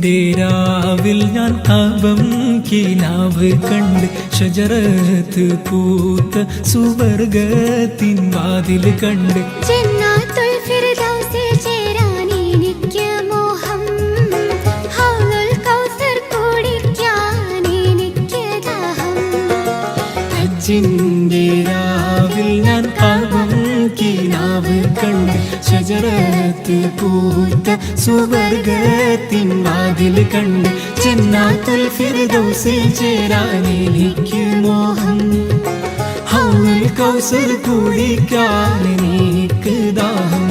ഹജ്ജിന്റെ രാവിൽ ഞാൻ കാബം കിനാവ് കണ്ട് ഷജറത്ത് പൂത്ത സുവർഗത്തിൻ വാതിൽ കണ്ട് ജന്നാത്തുൽ ഫിർദൗസിൽ ചേരാൻ എനിക്ക് മോഹം ഹൗലുൽ കൗസർ കുടിക്കാൻ എനിക്ക് ദാഹം ഹജ്ജിന്റെ രാവിൽ ഞാൻ കാബം കിനാവ് കണ്ട് ഷജറത്ത് പൂത്ത സുവർഗത്തിൻ വാതിൽ കണ്ട് ജന്നാത്തുൽ ഫിർദൗസിൽ ചേരാൻ എനിക്ക് മോഹം ഹൗലുൽ കൗസർ കുടിക്കാൻ എനിക്ക് ദാഹം